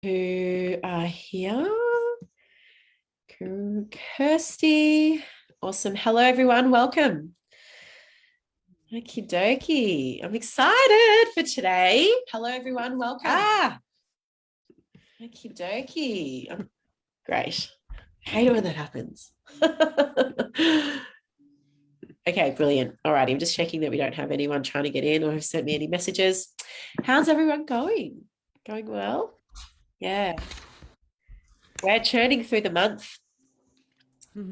who are here. Kirsty. Awesome. Hello, everyone. Welcome. Okie dokie. I'm excited for today. Hello, everyone. Welcome. Okie dokie. Great. I hate it when that happens. Okay, brilliant. All right. I'm just checking that we don't have anyone trying to get in or have sent me any messages. How's everyone going? Going well? Yeah. We're churning through the month.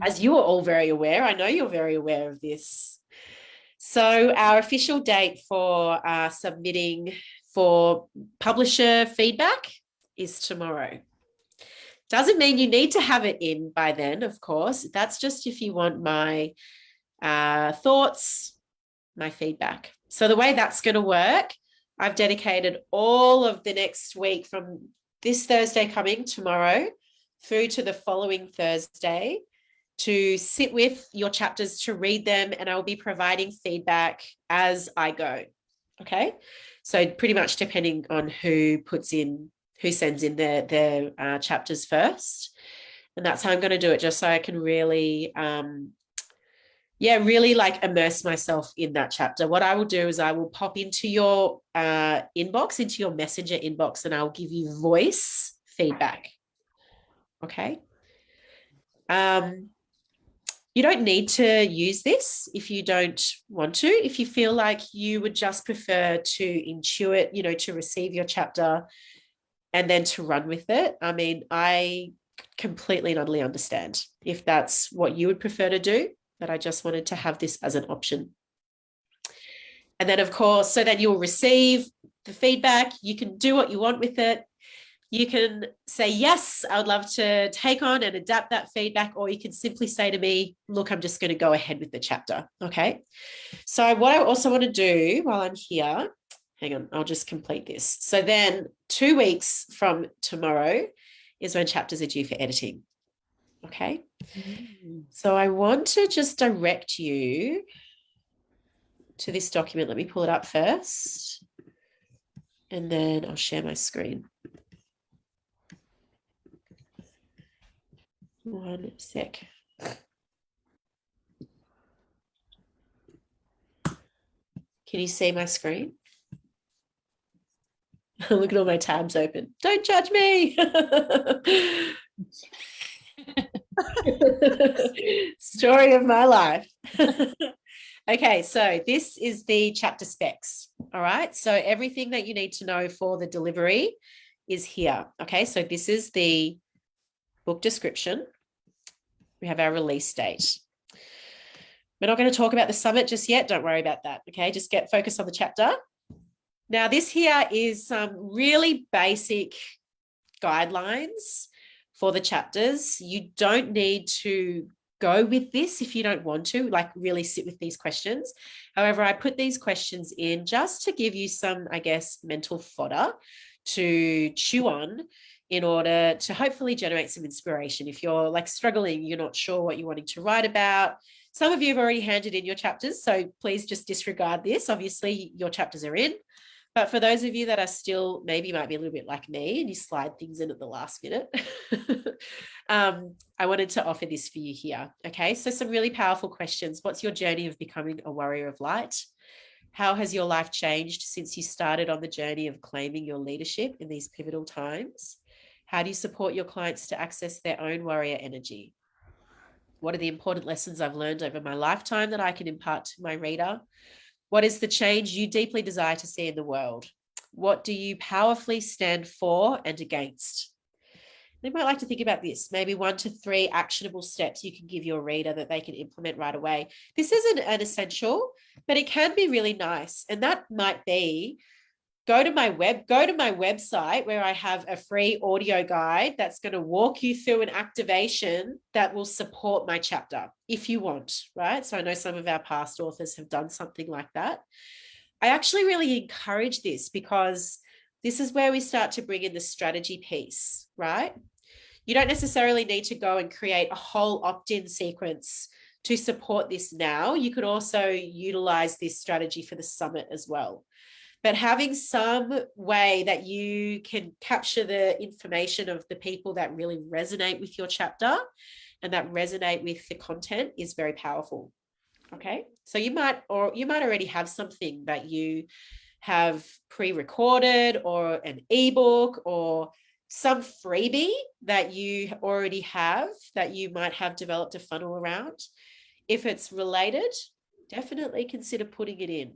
As you are all very aware, I know you're very aware of this. So our official date for submitting for publisher feedback is tomorrow. Doesn't mean you need to have it in by then, of course. That's just if you want my thoughts, my feedback. So the way that's going to work, I've dedicated all of the next week from this Thursday coming tomorrow through to the following Thursday to sit with your chapters, to read them, and I will be providing feedback as I go. Okay. So pretty much depending on who sends in their chapters first. And that's how I'm going to do it, just so I can really, really like immerse myself in that chapter. What I will do is I will pop into your inbox, into your messenger inbox, and I'll give you voice feedback. Okay. You don't need to use this if you don't want to. If you feel like you would just prefer to intuit, to receive your chapter and then to run with it. I mean, I completely and utterly understand if that's what you would prefer to do, but I just wanted to have this as an option. And then, of course, so then you'll receive the feedback. You can do what you want with it. You can say, yes, I would love to take on and adapt that feedback, or you can simply say to me, look, I'm just going to go ahead with the chapter. Okay. So what I also want to do while I'm here, hang on, I'll just complete this. So then 2 weeks from tomorrow is when chapters are due for editing. Okay. So I want to just direct you to this document. Let me pull it up first, and then I'll share my screen. One sec. Can you see my screen? Look at all my tabs open. Don't judge me. Story of my life. Okay, so this is the chapter specs. All right, so everything that you need to know for the delivery is here. Okay, so this is the book description. We have our release date. We're not going to talk about the summit just yet. Don't worry about that. Okay, just get focused on the chapter. Now, this here is some really basic guidelines for the chapters. You don't need to go with this if you don't want to, like really sit with these questions. However, I put these questions in just to give you some, I guess, mental fodder to chew on in order to hopefully generate some inspiration. If you're like struggling, you're not sure what you're wanting to write about. Some of you have already handed in your chapters, so please just disregard this. Obviously, your chapters are in. But for those of you that are still, maybe might be a little bit like me and you slide things in at the last minute, I wanted to offer this for you here. Okay, so some really powerful questions. What's your journey of becoming a warrior of light? How has your life changed since you started on the journey of claiming your leadership in these pivotal times? How do you support your clients to access their own warrior energy? What are the important lessons I've learned over my lifetime that I can impart to my reader? What is the change you deeply desire to see in the world? What do you powerfully stand for and against? They might like to think about this, maybe 1 to 3 actionable steps you can give your reader that they can implement right away. This isn't an essential, but it can be really nice. And that might be go to my website where I have a free audio guide that's going to walk you through an activation that will support my chapter if you want, right? So I know some of our past authors have done something like that. I actually really encourage this because this is where we start to bring in the strategy piece, right? You don't necessarily need to go and create a whole opt-in sequence to support this now. You could also utilize this strategy for the summit as well. but having some way that you can capture the information of the people that really resonate with your chapter and that resonate with the content is very powerful. Okay, so you might already have something that you have pre-recorded, or an ebook, or some freebie that you already have that you might have developed a funnel around. If it's related, definitely consider putting it in.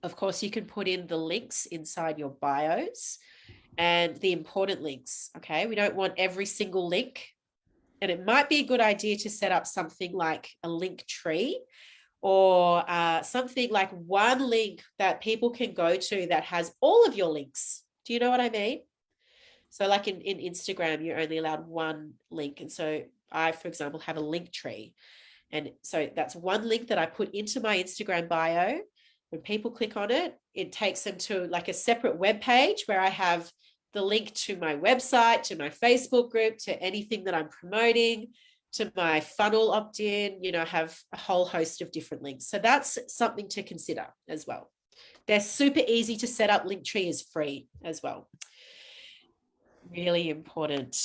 Of course, you can put in the links inside your bios and the important links. Okay, we don't want every single link. And it might be a good idea to set up something like a link tree, or something like one link that people can go to that has all of your links. Do you know what I mean? So like in Instagram, you're only allowed one link. And so I, for example, have a link tree. And so that's one link that I put into my Instagram bio. When people click on it, it takes them to like a separate web page where I have the link to my website, to my Facebook group, to anything that I'm promoting, to my funnel opt-in. You know, I have a whole host of different links. So that's something to consider as well. They're super easy to set up. Linktree is free as well. Really important.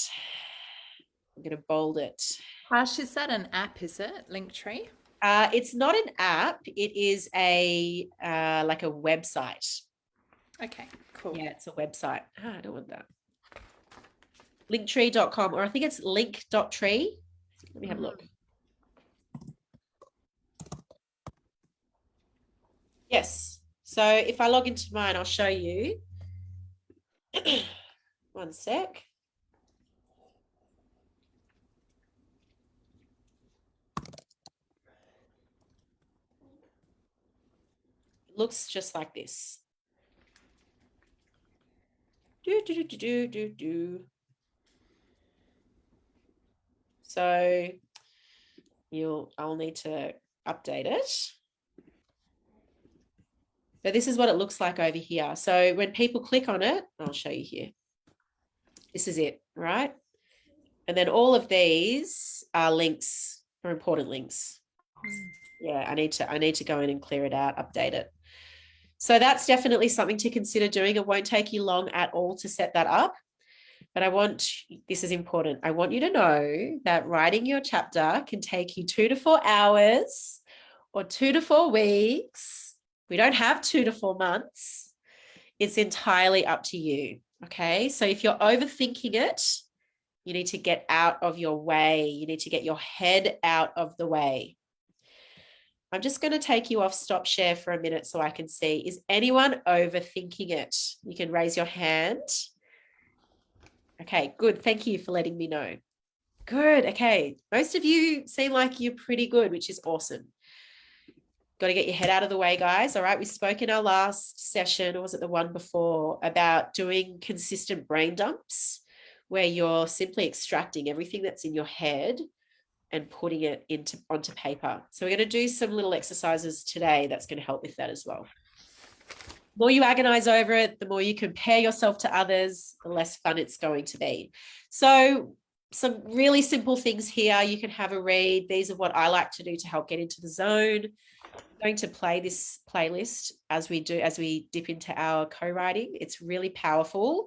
I'm going to bold it. Tash, is that an app, is it? Linktree? It's not an app. It is a like a website. Okay, cool. Yeah, it's a website. I don't want that. Linktree.com, or I think it's link.tree. Let me have a look. Yes. So if I log into mine, I'll show you. One sec. It looks just like this. So I'll need to update it. But this is what it looks like over here. So when people click on it, I'll show you here. This is it, right? And then all of these are links, are important links. Yeah, I need to go in and clear it out, update it. So that's definitely something to consider doing. It won't take you long at all to set that up. But this is important. I want you to know that writing your chapter can take you 2 to 4 hours or 2 to 4 weeks. We don't have 2 to 4 months. It's entirely up to you. Okay. So if you're overthinking it, you need to get out of your way. You need to get your head out of the way. I'm just going to take you off stop share for a minute so I can see. Is anyone overthinking it? You can raise your hand. Okay, good. Thank you for letting me know. Good. Okay. Most of you seem like you're pretty good, which is awesome. Got to get your head out of the way, guys. All right. We spoke in our last session, or was it the one before, about doing consistent brain dumps, where you're simply extracting everything that's in your head and putting it onto paper. So we're going to do some little exercises today that's going to help with that as well. The more you agonize over it, the more you compare yourself to others, the less fun it's going to be. So some really simple things here. You can have a read. These are what I like to do to help get into the zone. I'm going to play this playlist as we dip into our co-writing. It's really powerful.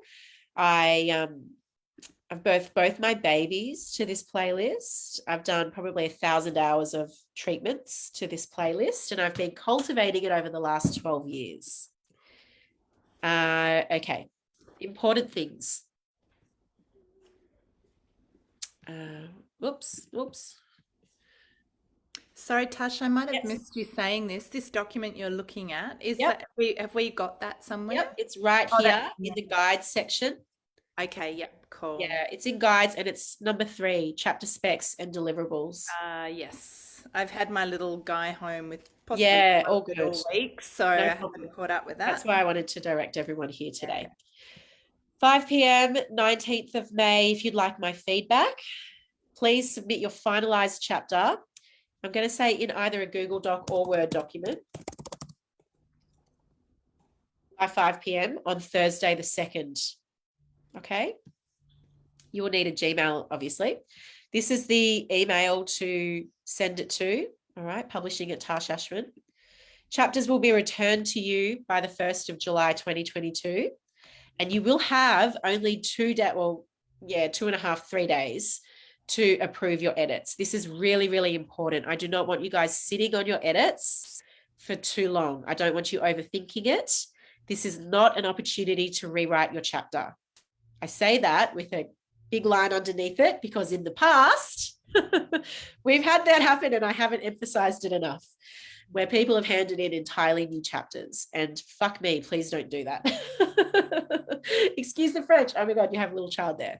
I've birthed my babies to this playlist. I've done probably 1,000 hours of treatments to this playlist, and I've been cultivating it over the last 12 years. Okay, important things. Oops. Sorry, Tash, I might have missed you saying this. This document you're looking at, have we got that somewhere? Yep, it's right here in the guides section. Okay, yep, cool. Yeah, it's in guides, and it's number 3, chapter specs and deliverables. Yes, I've had my little guy home with possibly all good weeks, so I haven't caught up with that. That's why I wanted to direct everyone here today. 5 p.m, 19th of May. If you'd like my feedback, please submit your finalized chapter. I'm going to say in either a Google Doc or Word document by 5 p.m. on Thursday the 2nd. Okay. You will need a Gmail, obviously. This is the email to send it to. All right. Publishing at Tash Ashman. Chapters will be returned to you by the 1st of July 2022, and you will have only 2.5, 3 days to approve your edits. This is really, really important. I do not want you guys sitting on your edits for too long. I don't want you overthinking it. This is not an opportunity to rewrite your chapter. I say that with a big line underneath it because in the past, we've had that happen, and I haven't emphasized it enough, where people have handed in entirely new chapters, and fuck me, please don't do that. Excuse the French. Oh my God, you have a little child there.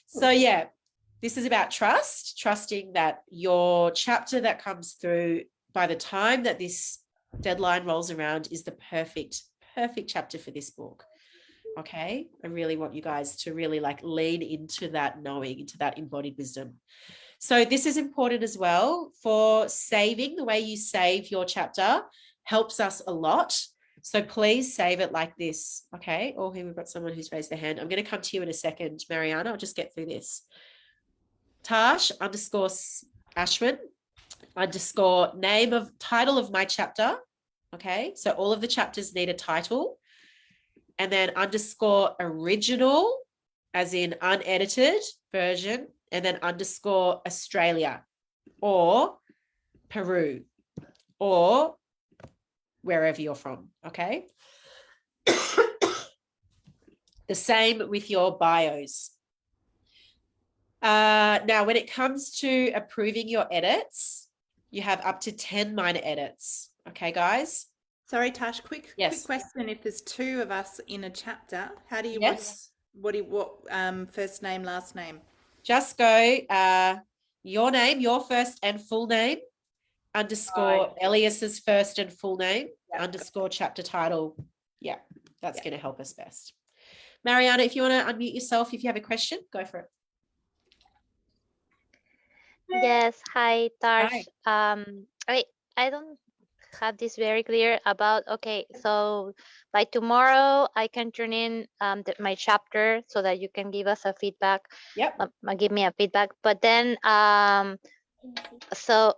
So yeah, this is about trusting that your chapter that comes through by the time that this deadline rolls around is the perfect chapter for this book. Okay, I really want you guys to really like lean into that knowing, into that embodied wisdom. So this is important as well for saving. The way you save your chapter helps us a lot. So please save it like this. Okay. Oh, here we've got someone who's raised their hand. I'm going to come to you in a second, Mariana. I'll just get through this. Tash _Ashwin _ title of my chapter. Okay. So all of the chapters need a title. And then _original, as in unedited version, and then _Australia or Peru or wherever you're from, okay? The same with your bios. Now, when it comes to approving your edits, you have up to 10 minor edits, okay, guys? Sorry, Tash, quick question. If there's two of us in a chapter, how do you what first name, last name? Just go your name, your first and full name, _ Elias's first and full name, _ chapter title. Yeah, that's going to help us best. Mariana, if you want to unmute yourself, if you have a question, go for it. Yes, hi, Tash. I don't have this very clear about, okay, so by tomorrow I can turn in my chapter so that you can give us a feedback. Yep. Give me a feedback, but then so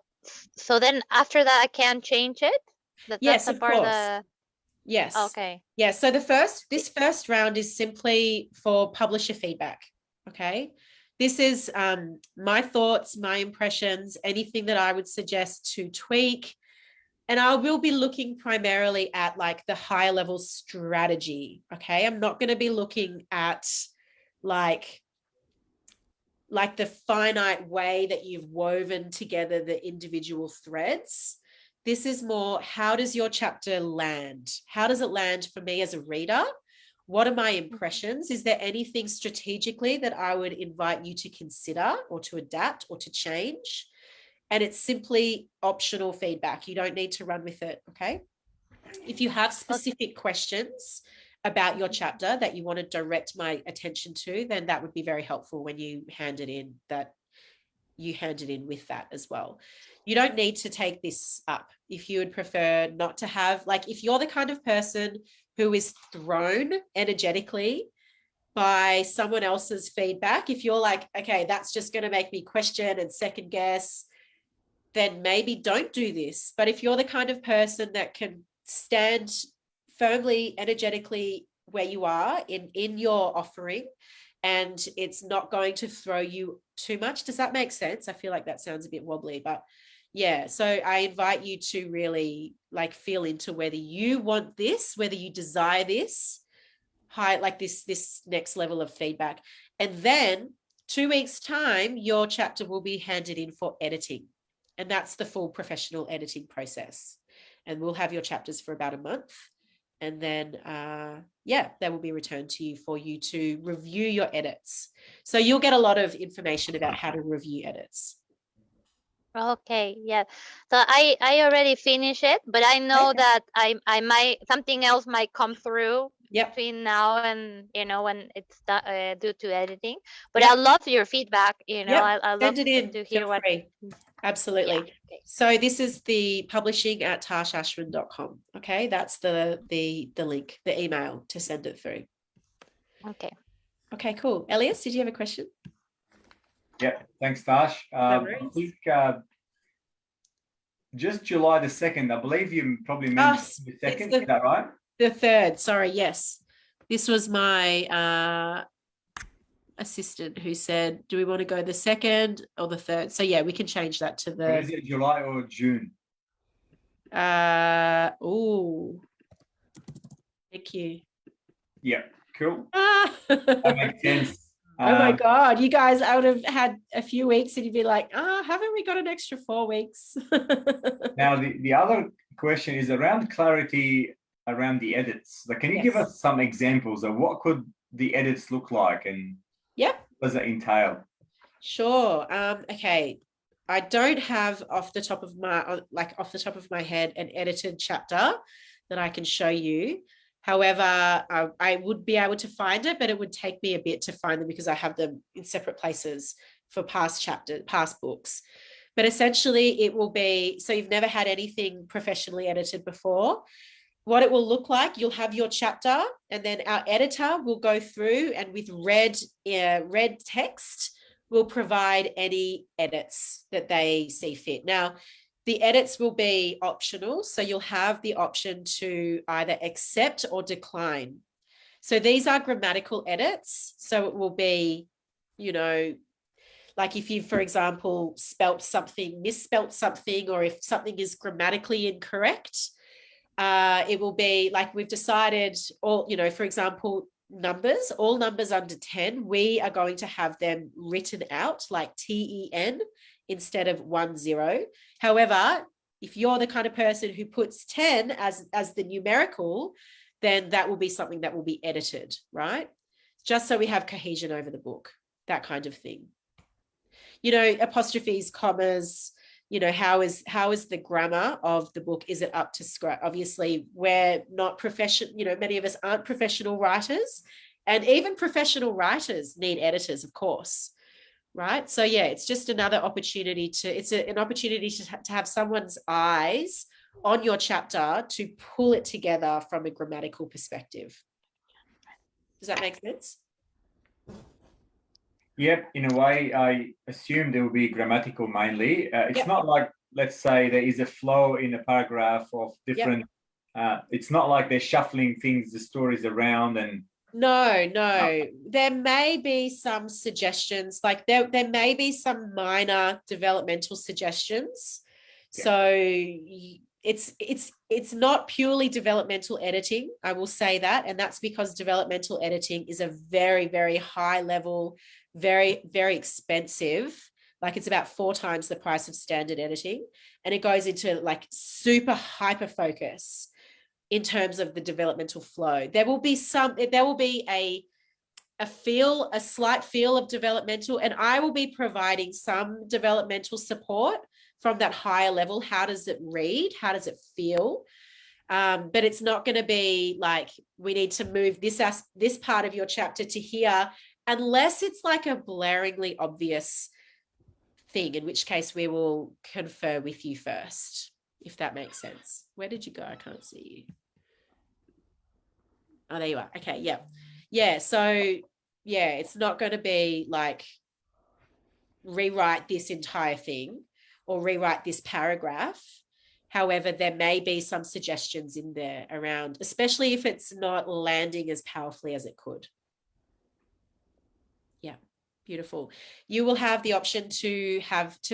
then after that I can change it. Yes, of course. Yes. Okay. Yeah. So this first round is simply for publisher feedback. Okay. This is my thoughts, my impressions, anything that I would suggest to tweak. And I will be looking primarily at like the higher level strategy. Okay. I'm not going to be looking at like the finite way that you've woven together the individual threads. This is more, how does your chapter land? How does it land for me as a reader? What are my impressions? Is there anything strategically that I would invite you to consider or to adapt or to change? And it's simply optional feedback. You don't need to run with it, okay? If you have specific questions about your chapter that you want to direct my attention to, then that would be very helpful when you hand it in, that you hand it in with that as well. You don't need to take this up if you would prefer not to have, like, if you're the kind of person who is thrown energetically by someone else's feedback, if you're like, okay, that's just going to make me question and second guess, then maybe don't do this. But if you're the kind of person that can stand firmly, energetically where you are in your offering, and it's not going to throw you too much. Does that make sense? I feel like that sounds a bit wobbly, but yeah. So I invite you to really like feel into whether you want this, whether you desire this, like this next level of feedback. And then 2 weeks time, your chapter will be handed in for editing. And that's the full professional editing process. And we'll have your chapters for about a month. And then, they will be returned to you for you to review your edits. So you'll get a lot of information about how to review edits. Okay, yeah. So I already finished it, but I know that I might, something else might come through between now and, when it's due to editing. But I love your feedback, I love to hear what. Absolutely. Yeah. Okay. So this is the publishing at tashashwin.com. Okay, that's the link, the email to send it through. Okay, cool. Elias, did you have a question? Yeah, thanks, Tash. I think just July the 2nd. I believe you probably mentioned the 2nd. Is that right? The 3rd. Sorry. Yes. This was my assistant who said, do we want to go the 2nd or the 3rd? So yeah, we can change that to the. Is it July or June? Oh, thank you. Yeah, cool. That makes sense. Oh my God, you guys, I would have had a few weeks and you'd be like, haven't we got an extra 4 weeks? Now, the other question is around clarity around the edits. Like, can you give us some examples of what could the edits look like and what does that entail? Sure. Okay. I don't have off the top of my head an edited chapter that I can show you. However, I would be able to find it, but it would take me a bit to find them because I have them in separate places for past books. But essentially it will be, so you've never had anything professionally edited before. What it will look like, you'll have your chapter and then our editor will go through and with red text will provide any edits that they see fit. Now, the edits will be optional, so you'll have the option to either accept or decline. So these are grammatical edits. So it will be, like if you, for example, misspelt something, or if something is grammatically incorrect, it will be like we've decided, or, for example, all numbers under 10, we are going to have them written out like TEN instead of 10. However, if you're the kind of person who puts 10 as the numerical, then that will be something that will be edited, right? Just so we have cohesion over the book, that kind of thing. Apostrophes, commas, how is the grammar of the book? Is it up to scratch? Obviously, we're not professional, many of us aren't professional writers, and even professional writers need editors, of course. Right. So yeah, it's just another opportunity an opportunity to have someone's eyes on your chapter to pull it together from a grammatical perspective. Does that make sense? Yep. In a way, I assume there will be grammatical mainly. It's not like, let's say there is a flow in a paragraph of different, it's not like they're shuffling the stories around and. No. There may be some suggestions, like there may be some minor developmental suggestions. Yeah. So it's not purely developmental editing, I will say that. And that's because developmental editing is a very, very high level, very, very expensive. Like it's about 4 times the price of standard editing. And it goes into like super hyper focus in terms of the developmental flow. There will be a slight feel of developmental, and I will be providing some developmental support from that higher level. How does it read? How does it feel? But it's not going to be like, we need to move this part of your chapter to here, unless it's like a blaringly obvious thing, in which case we will confer with you first, if that makes sense. Where did you go? I can't see you. Oh, there you are. Okay. Yeah. Yeah. So yeah, it's not going to be like rewrite this entire thing or rewrite this paragraph. However, there may be some suggestions in there around, especially if it's not landing as powerfully as it could. Yeah. Beautiful. You will have the option to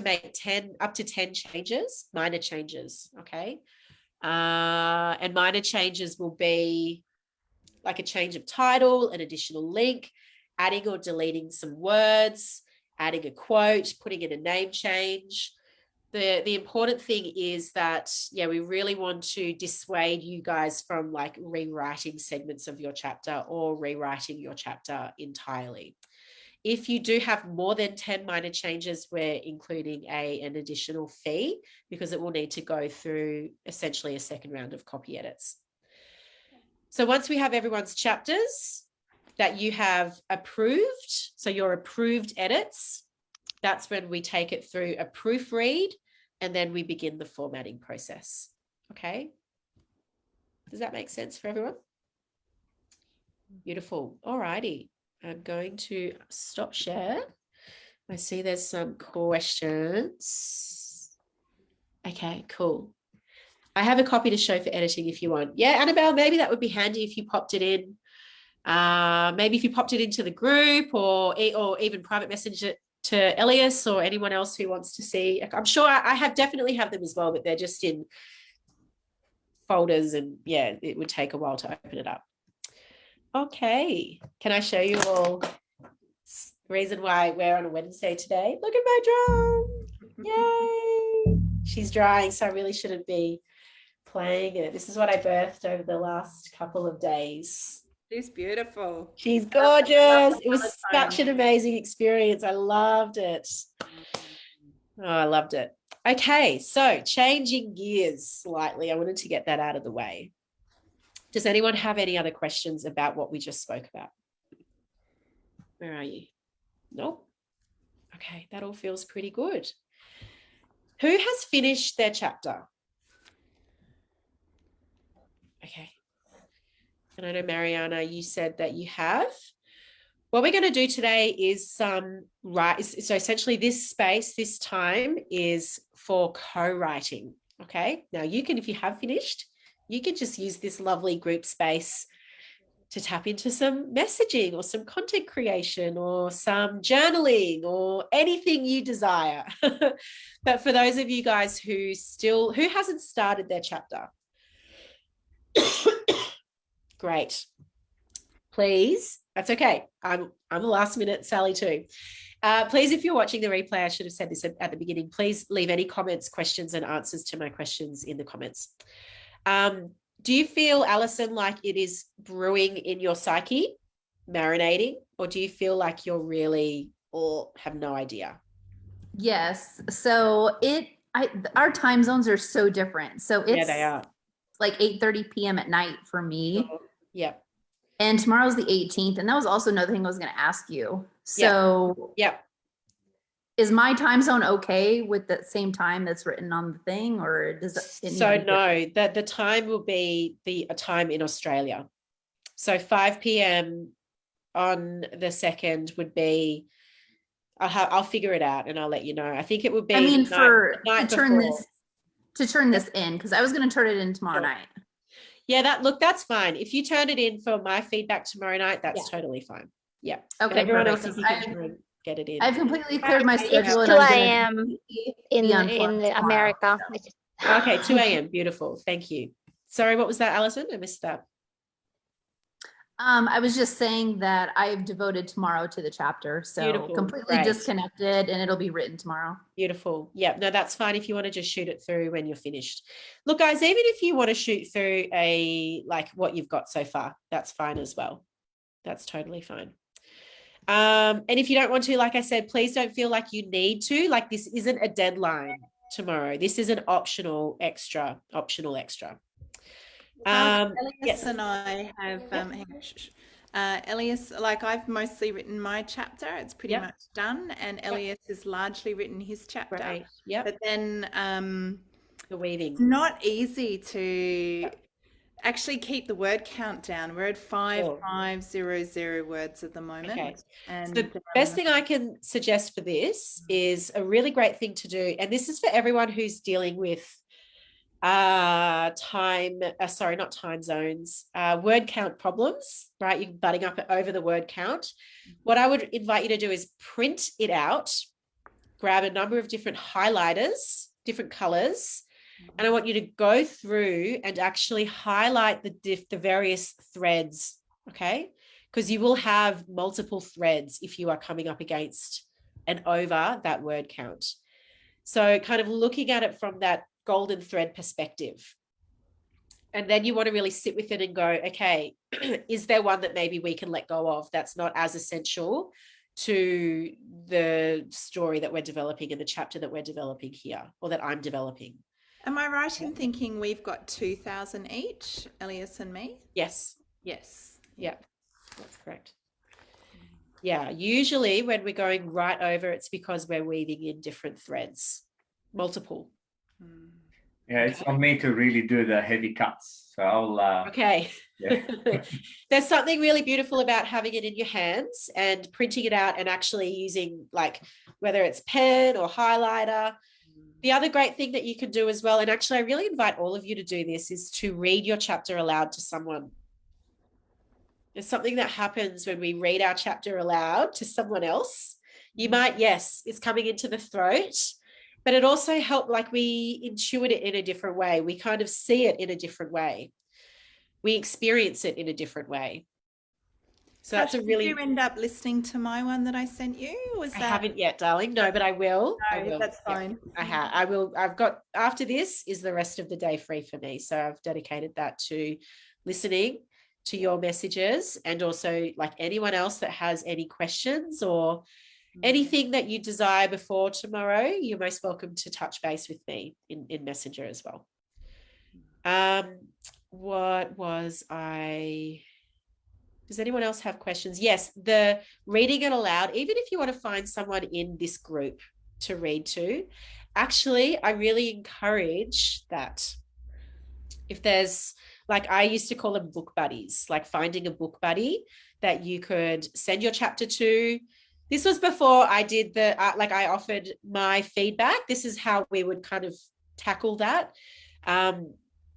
make up to 10 changes, minor changes. Okay. And minor changes will be like a change of title, an additional link, adding or deleting some words, adding a quote, putting in a name change. The important thing is that, we really want to dissuade you guys from like rewriting segments of your chapter or rewriting your chapter entirely. If you do have more than 10 minor changes, we're including an additional fee because it will need to go through essentially a second round of copy edits. So once we have everyone's chapters that you have approved, so your approved edits, that's when we take it through a proofread and then we begin the formatting process. Okay. Does that make sense for everyone? Beautiful. All righty. I'm going to stop share. I see there's some questions. Okay, cool. I have a copy to show for editing if you want. Yeah, Annabelle, maybe that would be handy if you popped it in. Maybe if you popped it into the group or even private message it to Elias or anyone else who wants to see. I'm sure I definitely have them as well, but they're just in folders, and yeah, it would take a while to open it up. Okay, can I show you all the reason why we're on a Wednesday today? Look at my drum. Yay. She's drying, so I really shouldn't be playing it. This is what I birthed over the last couple of days. She's beautiful. She's gorgeous. It was such an amazing experience. I loved it. Oh, I loved it. Okay, so changing gears slightly. I wanted to get that out of the way. Does anyone have any other questions about what we just spoke about? Where are you? Nope. Okay, that all feels pretty good. Who has finished their chapter? Okay. And I know, Mariana, you said that you have. What we're going to do today is so essentially this space, this time is for co-writing. Okay. Now you can, if you have finished, you can just use this lovely group space to tap into some messaging or some content creation or some journaling or anything you desire. But for those of you guys who hasn't started their chapter, great. Please, that's okay. I'm a last minute Sally too. Please, if you're watching the replay, I should have said this at the beginning, please leave any comments, questions, and answers to my questions in the comments. Do you feel, Alison, like it is brewing in your psyche, marinating, or do you feel like you're really or have no idea? Yes. So our time zones are so different. So it's they are. Like 8:30 p.m. at night for me. Yep. And tomorrow's the 18th. And that was also another thing I was going to ask you. So yep. Is my time zone okay with the same time that's written on the thing, or does it no, the time will be a time in Australia. So 5 p.m. on the 2nd would be, I'll figure it out and I'll let you know. I think it would be to turn this in, because I was going to turn it in tomorrow night. Yeah, that's fine. If you turn it in for my feedback tomorrow night, that's totally fine. Yeah. Okay. Everyone else, if you can get it in. I've completely cleared my schedule. It's 2 a.m. in America. Okay, 2 a.m. Beautiful. Thank you. Sorry, what was that, Alison? I missed that. I was just saying that I've devoted tomorrow to the chapter, so beautiful. Completely disconnected, and it'll be written tomorrow. Beautiful. Yeah, no, that's fine if you want to just shoot it through when you're finished. Look, guys, even if you want to shoot through what you've got so far, that's fine as well. That's totally fine. And if you don't want to, like I said, please don't feel like you need to. Like, this isn't a deadline tomorrow. This is an optional extra. Elias and I have Elias, like, I've mostly written my chapter. It's pretty much done, and Elias has largely written his chapter. Right. Yeah. But then the weaving. It's not easy to actually keep the word count down. We're at 5500 words at the moment. Okay. And so the best thing I can suggest for this is a really great thing to do, and this is for everyone who's dealing with not time zones, word count problems, right? You're butting up over the word count. What I would invite you to do is print it out, grab a number of different highlighters, different colors, and I want you to go through and actually highlight the various threads, okay? Because you will have multiple threads if you are coming up against and over that word count. So kind of looking at it from that golden thread perspective. And then you want to really sit with it and go, okay, is there one that maybe we can let go of that's not as essential to the story that we're developing in the chapter that we're developing here, or that I'm developing? Am I right in thinking we've got 2,000 each, Elias and me? Yes. Yeah, that's correct. Yeah, usually when we're going right over, it's because we're weaving in different threads, multiple. Yeah, it's on me to really do the heavy cuts. So I'll okay. Yeah. There's something really beautiful about having it in your hands and printing it out and actually using, like, whether it's pen or highlighter, The other great thing that you can do as well, and actually I really invite all of you to do this, is to read your chapter aloud to someone. There's something that happens when we read our chapter aloud to someone else. You might, yes, it's coming into the throat, but it also helps, like we intuit it in a different way. We kind of see it in a different way. We experience it in a different way. So that's a really. Did you end up listening to my one that I sent you? I haven't yet, darling. No, but I will. No, I will. That's fine. Yeah, I will. I've got, after this is the rest of the day free for me. So I've dedicated that to listening to your messages, and also like anyone else that has any questions or anything that you desire before tomorrow, you're most welcome to touch base with me in Messenger as well. What was I? Does anyone else have questions? Yes, the reading it aloud, even if you want to find someone in this group to read to, actually, I really encourage that. If there's, like, I used to call them book buddies, like finding a book buddy that you could send your chapter to. This was before I did the, like I offered my feedback. This is how we would kind of tackle that.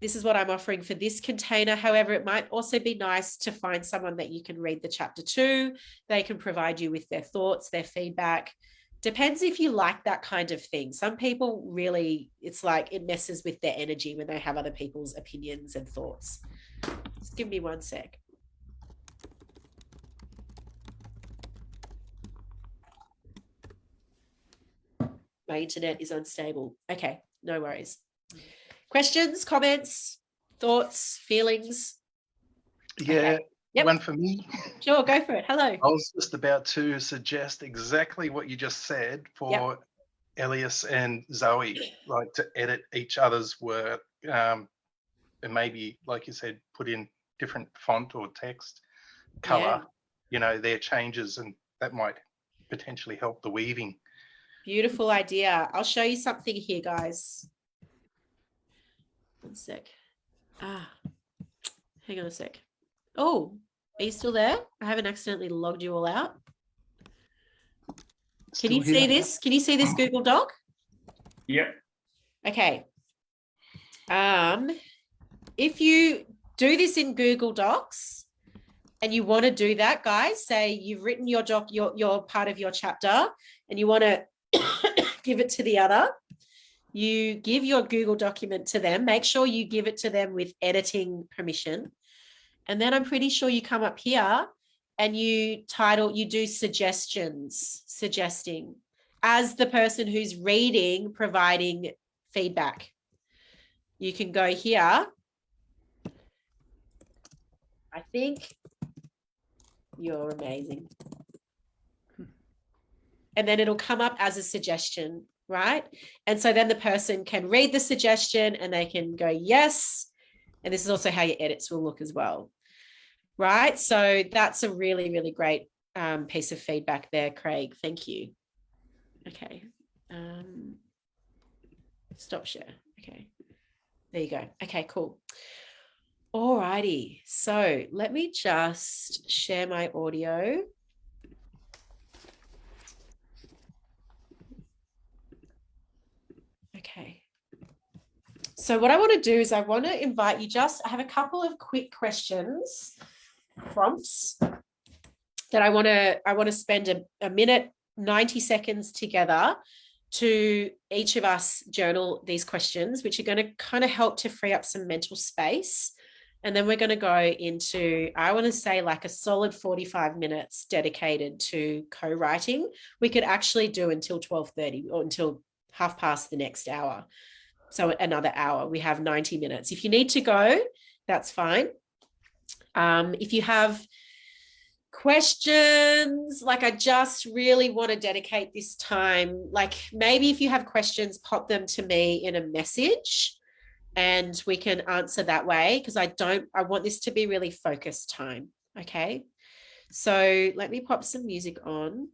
This is what I'm offering for this container. However, it might also be nice to find someone that you can read the chapter to. They can provide you with their thoughts, their feedback. Depends if you like that kind of thing. Some people really, it's like it messes with their energy when they have other people's opinions and thoughts. Just give me one sec. My internet is unstable. Okay, no worries. Questions, comments, thoughts, feelings? Yeah, okay. Yep. One for me. Sure, go for it. Hello. I was just about to suggest exactly what you just said for Elias and Zoe, like to edit each other's work, and maybe, like you said, put in different font or text, color, their changes, and that might potentially help the weaving. Beautiful idea. I'll show you something here, guys. One sec. Hang on a sec. Oh, are you still there? I haven't accidentally logged you all out. Can you see this? Can you see this Google Doc? Yep. Okay. If you do this in Google Docs and you want to do that, guys, say you've written your doc, your part of your chapter, and you want to give it to the other, you give your Google document to them. Make sure you give it to them with editing permission. And then I'm pretty sure you come up here and you do suggestions, suggesting as the person who's reading, providing feedback. You can go here. I think you're amazing. And then it'll come up as a suggestion, right? And so then the person can read the suggestion and they can go, yes. And this is also how your edits will look as well, right? So that's a really, really great piece of feedback there, Craig. Thank you. Okay. Stop share. Okay. There you go. Okay, cool. All righty. So let me just share my audio. Okay. So what I want to do is I want to invite you I have a couple of quick questions, prompts that I want to spend a minute, 90 seconds together to each of us journal these questions, which are going to kind of help to free up some mental space. And then we're going to go into, I want to say, like a solid 45 minutes dedicated to co-writing. We could actually do until 12:30 or until 1/2 the next hour. So another hour. We have 90 minutes. If you need to go, that's fine. If you have questions, like I just really want to dedicate this time, like maybe if you have questions, pop them to me in a message and we can answer that way, because I want this to be really focused time. Okay. So let me pop some music on.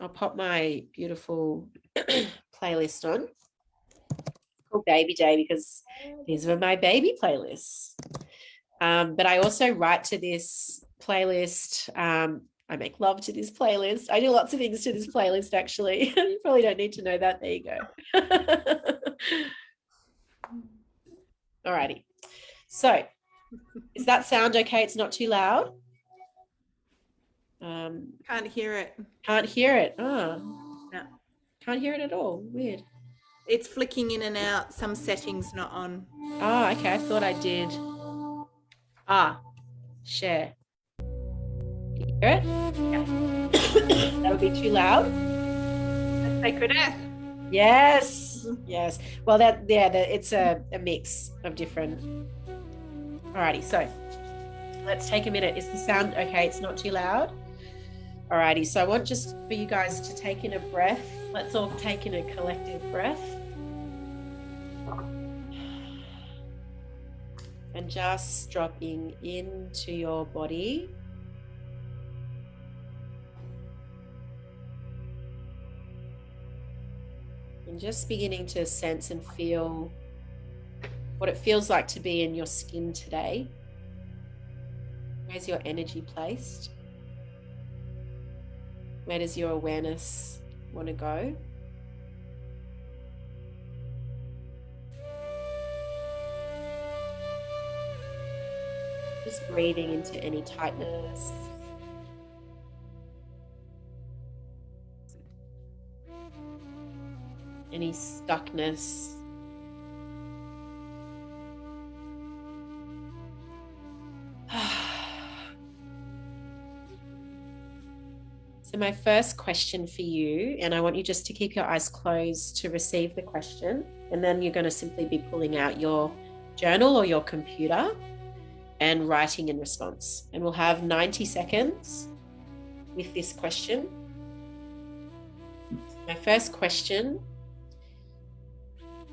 I'll pop my beautiful playlist on. Called Baby Day, because these were my baby playlists. But I also write to this playlist I make love to this playlist. I do lots of things to this playlist, actually. You probably don't need to know that. There you go. Alrighty. So is that sound okay? It's not too loud? Can't hear it. Can't hear it. Oh, no. Can't hear it at all. Weird. It's flicking in and out. Some settings not on. Oh, okay. I thought I did. Share. Can you hear it? Yeah. That would be too loud. Sacred Earth. Yes. Yes. Well, it's a mix of different. Alrighty. So let's take a minute. Is the sound okay? It's not too loud. Alrighty. So I want just for you guys to take in a breath. Let's all take in a collective breath. And just dropping into your body. And just beginning to sense and feel what it feels like to be in your skin today. Where's your energy placed? Where does your awareness want to go? Just breathing into any tightness. Any stuckness. So my first question for you, and I want you just to keep your eyes closed to receive the question, and then you're going to simply be pulling out your journal or your computer and writing in response. And we'll have 90 seconds with this question. My first question: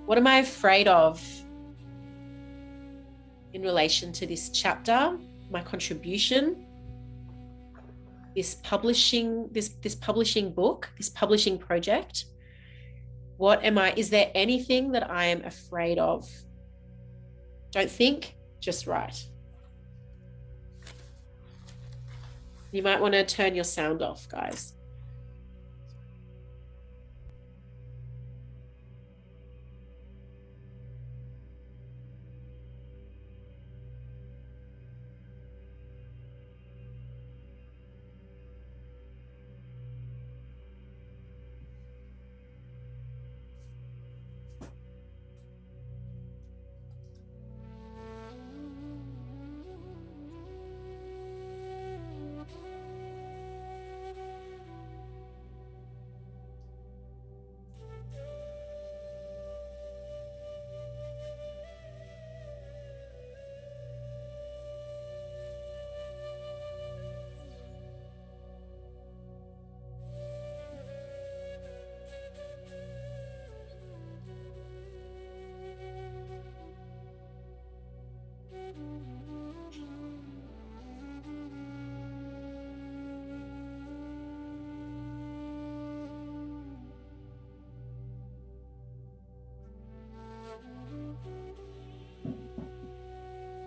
what am I afraid of in relation to this chapter, my contribution, this publishing book, this publishing project? Is there anything that I am afraid of? Don't think, just write. You might want to turn your sound off, guys.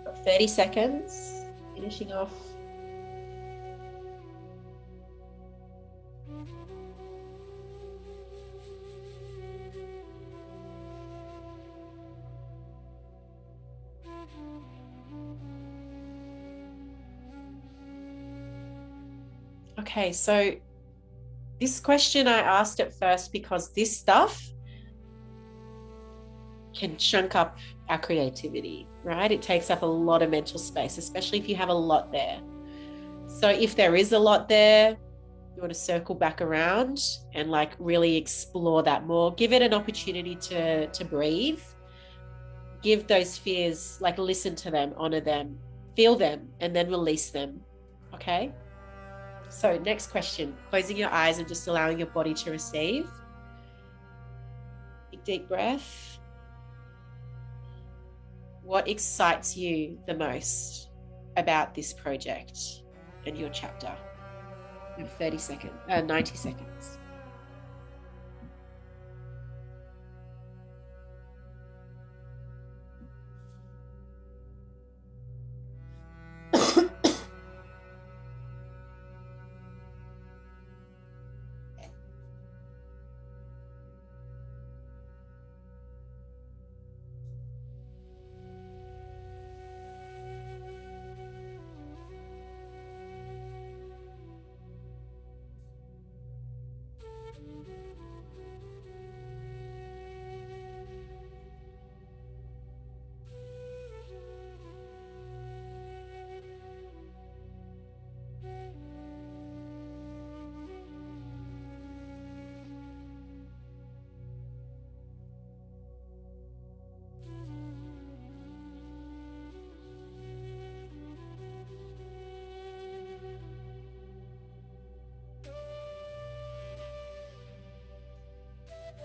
Got 30 seconds, finishing off. Okay, so this question I asked at first because this stuff can chunk up our creativity, right? It takes up a lot of mental space, especially if you have a lot there. So if there is a lot there, you want to circle back around and like really explore that more. Give it an opportunity to breathe. Give those fears, like listen to them, honor them, feel them, and then release them. Okay? So next question, closing your eyes and just allowing your body to receive. Big deep breath. What excites you the most about this project and your chapter? In 90 seconds.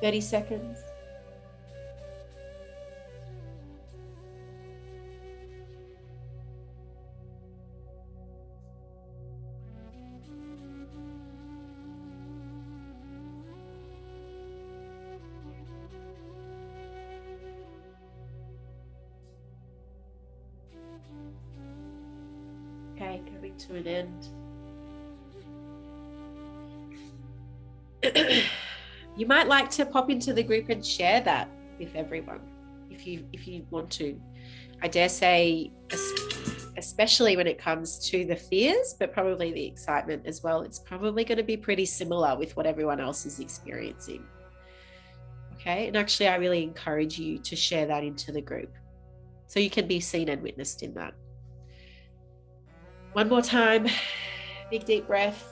30 seconds. Okay, coming to an end. You might like to pop into the group and share that with everyone if you want to. I dare say, especially when it comes to the fears, but probably the excitement as well, it's probably going to be pretty similar with what everyone else is experiencing. Okay, and actually I really encourage you to share that into the group so you can be seen and witnessed in that. One more time, big deep breath.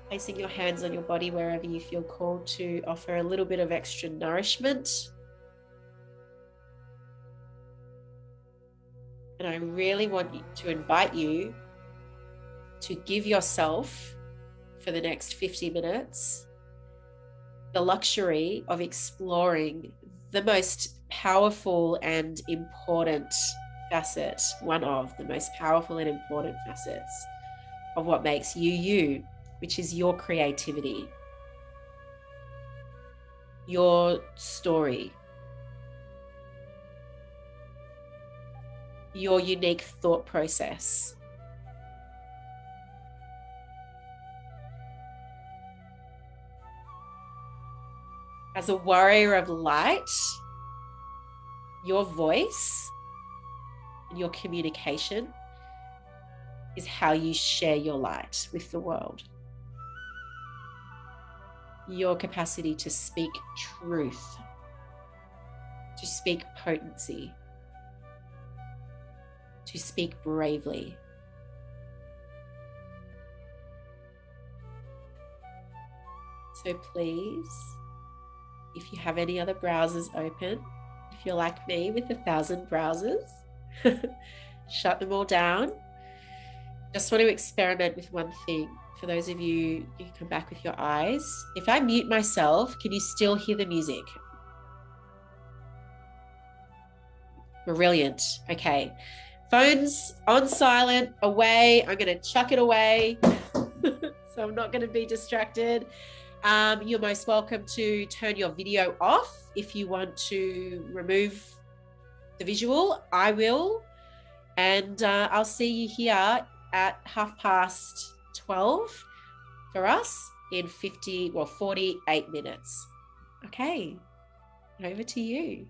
Placing your hands on your body wherever you feel called to offer a little bit of extra nourishment. And I really want to invite you to give yourself, for the next 50 minutes, the luxury of exploring the most powerful and important facet, one of the most powerful and important facets of what makes you you, which is your creativity, your story, your unique thought process. As a warrior of light, your voice and your communication is how you share your light with the world. Your capacity to speak truth, to speak potency, to speak bravely. So please, if you have any other browsers open, if you're like me with 1,000 browsers, shut them all down. Just want to experiment with one thing. For those of you who come back with your eyes, if I mute myself, can you still hear the music? Brilliant. Okay. Phones on silent, away. I'm going to chuck it away. So I'm not going to be distracted. You're most welcome to turn your video off if you want to remove the visual. I will. And I'll see you here at 12:30 for us in 48 minutes. Okay, over to you.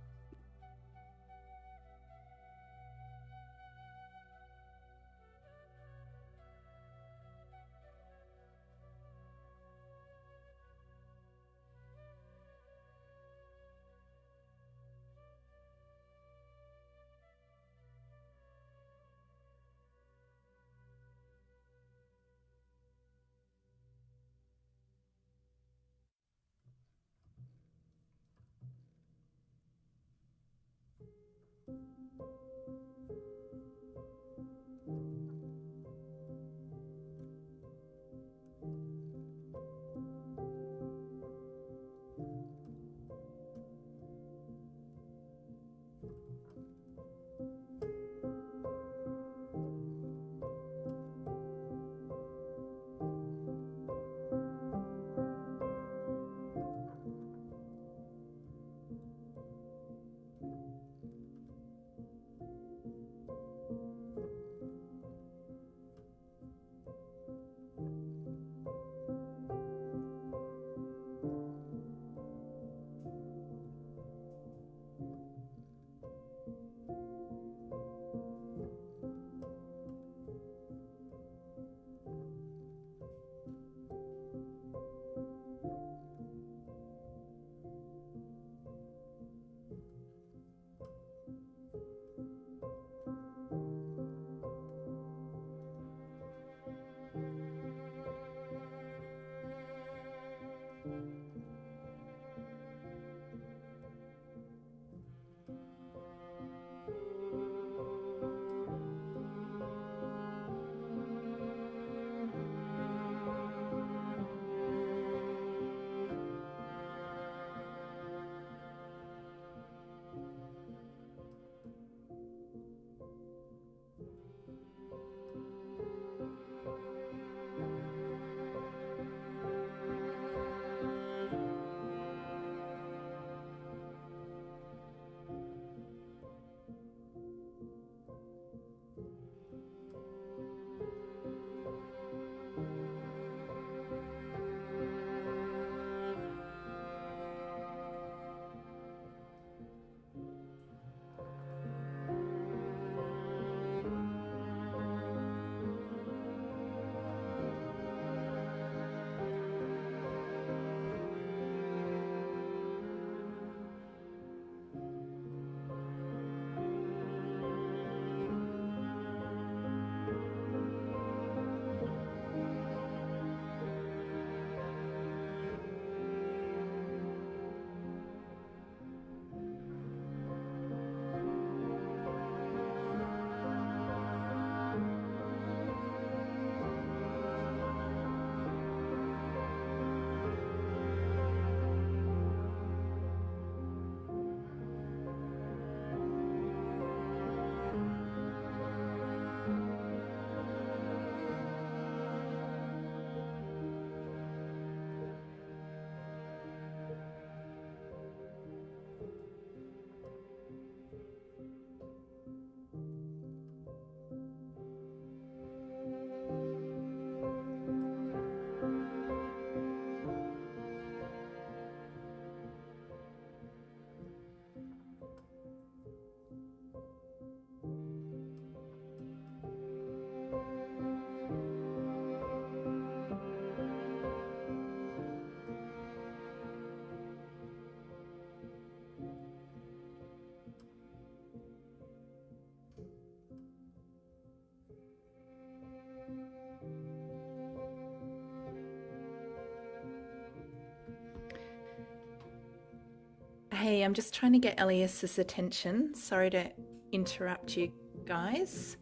Hey, I'm just trying to get Elias's attention. Sorry to interrupt you guys.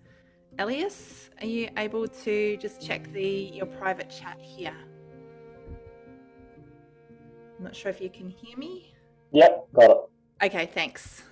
Elias, are you able to just check your private chat here? I'm not sure if you can hear me. Yep, got it. Okay, thanks.